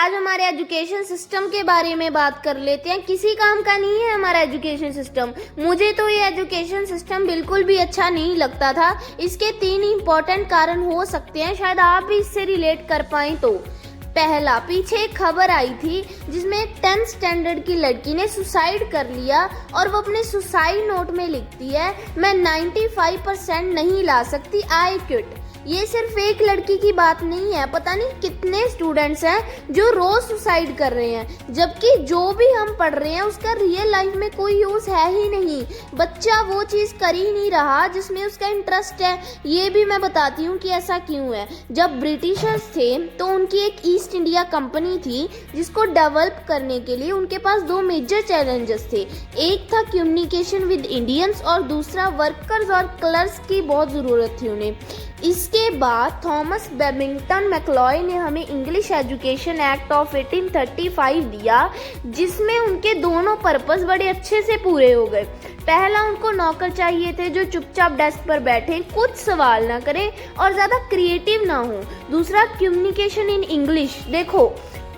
आज हमारे education system के बारे में बात कर लेते हैं। किसी काम का नहीं है हमारा एजुकेशन सिस्टम। मुझे तो ये एजुकेशन सिस्टम बिल्कुल भी अच्छा नहीं लगता था। इसके 3 इम्पोर्टेंट कारण हो सकते हैं, शायद आप भी इससे रिलेट कर पाएं तो। पहला, पीछे एक खबर आई थी जिसमें 10th स्टैंडर्ड की लड़की ने सुसाइड कर लिया और वो अपने सुसाइड नोट में लिखती है, मैं 95% नहीं ला सकती, आई क्विट। ये सिर्फ एक लड़की की बात नहीं है, पता नहीं कितने स्टूडेंट्स हैं जो रोज सुसाइड कर रहे हैं, जबकि जो भी हम पढ़ रहे हैं उसका रियल लाइफ में कोई यूज है ही नहीं। बच्चा वो चीज कर ही नहीं रहा जिसमें उसका इंटरेस्ट है। ये भी मैं बताती हूँ कि ऐसा क्यों है। जब ब्रिटिशर्स थे तो उनकी एक ईस्ट इंडिया कंपनी थी जिसको डेवलप करने के लिए उनके पास 2 मेजर चैलेंजेस थे। एक था कम्युनिकेशन विद इंडियंस और दूसरा वर्कर्स और क्लर्क्स की बहुत ज़रूरत थी उन्हें। इसके बाद थॉमस बेबिंगटन मैकलॉय ने हमें इंग्लिश एजुकेशन एक्ट ऑफ 1835 दिया, जिसमें उनके दोनों पर्पस बड़े अच्छे से पूरे हो गए। पहला, उनको नौकर चाहिए थे जो चुपचाप डेस्क पर बैठे, कुछ सवाल ना करें और ज़्यादा क्रिएटिव ना हो। दूसरा, कम्युनिकेशन इन इंग्लिश। देखो,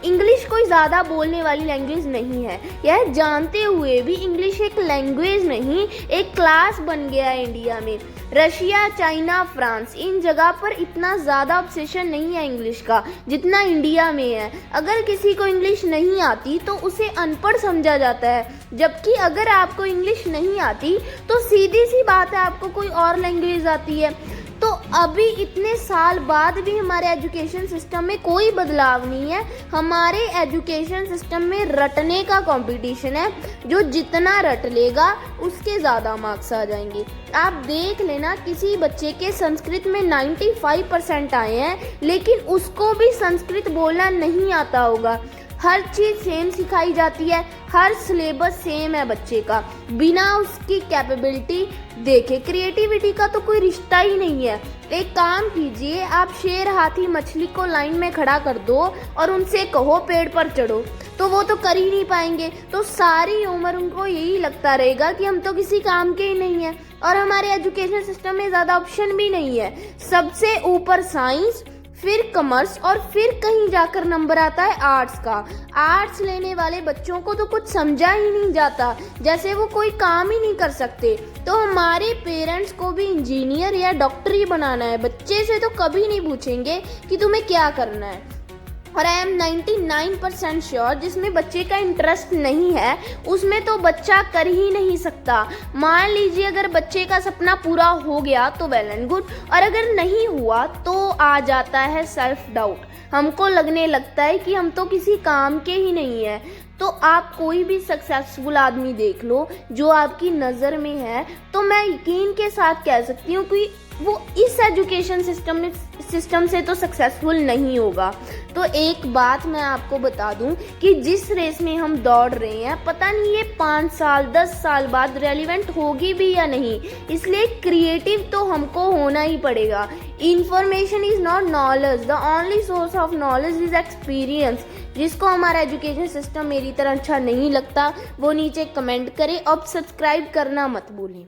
इंग्लिश कोई ज़्यादा बोलने वाली लैंग्वेज नहीं है। यह जानते हुए भी इंग्लिश एक लैंग्वेज नहीं, एक क्लास बन गया है इंडिया में। रशिया, चाइना, फ्रांस, इन जगह पर इतना ज़्यादा ऑब्सेशन नहीं है इंग्लिश का जितना इंडिया में है। अगर किसी को इंग्लिश नहीं आती तो उसे अनपढ़ समझा जाता है, जबकि अगर आपको इंग्लिश नहीं आती तो सीधी सी बात है आपको कोई और लैंग्वेज आती है। तो अभी इतने साल बाद भी हमारे एजुकेशन सिस्टम में कोई बदलाव नहीं है। हमारे एजुकेशन सिस्टम में रटने का कंपटीशन है, जो जितना रट लेगा उसके ज़्यादा मार्क्स आ जाएंगे। आप देख लेना, किसी बच्चे के संस्कृत में 95% आए हैं लेकिन उसको भी संस्कृत बोलना नहीं आता होगा। हर चीज़ सेम सिखाई जाती है, हर सिलेबस सेम है बच्चे का, बिना उसकी कैपेबिलिटी देखे। क्रिएटिविटी का तो कोई रिश्ता ही नहीं है। एक काम कीजिए, आप शेर, हाथी, मछली को लाइन में खड़ा कर दो और उनसे कहो पेड़ पर चढ़ो, तो वो तो कर ही नहीं पाएंगे। तो सारी उम्र उनको यही लगता रहेगा कि हम तो किसी काम के ही नहीं है। और हमारे एजुकेशन सिस्टम में ज़्यादा ऑप्शन भी नहीं है। सबसे ऊपर साइंस, फिर कॉमर्स और फिर कहीं जाकर नंबर आता है आर्ट्स का। आर्ट्स लेने वाले बच्चों को तो कुछ समझा ही नहीं जाता, जैसे वो कोई काम ही नहीं कर सकते। तो हमारे पेरेंट्स को भी इंजीनियर या डॉक्टर ही बनाना है। बच्चे से तो कभी नहीं पूछेंगे कि तुम्हें क्या करना है। और आई एम 99% श्योर जिसमें बच्चे का इंटरेस्ट नहीं है उसमें तो बच्चा कर ही नहीं सकता। मान लीजिए अगर बच्चे का सपना पूरा हो गया तो वेल एंड गुड, और अगर नहीं हुआ तो आ जाता है सेल्फ डाउट। हमको लगने लगता है कि हम तो किसी काम के ही नहीं है। तो आप कोई भी सक्सेसफुल आदमी देख लो जो आपकी नज़र में है, तो मैं यकीन के साथ कह सकती हूँ कि वो इस एजुकेशन सिस्टम से तो सक्सेसफुल नहीं होगा। तो एक बात मैं आपको बता दूं कि जिस रेस में हम दौड़ रहे हैं, पता नहीं ये 5 साल 10 साल बाद रेलिवेंट होगी भी या नहीं। इसलिए क्रिएटिव तो हमको होना ही पड़ेगा। Information is not knowledge, the only source of knowledge is experience. जिसको हमारा एजुकेशन सिस्टम मेरी तरह अच्छा नहीं लगता वो नीचे कमेंट करे और सब्सक्राइब करना मत भूलें।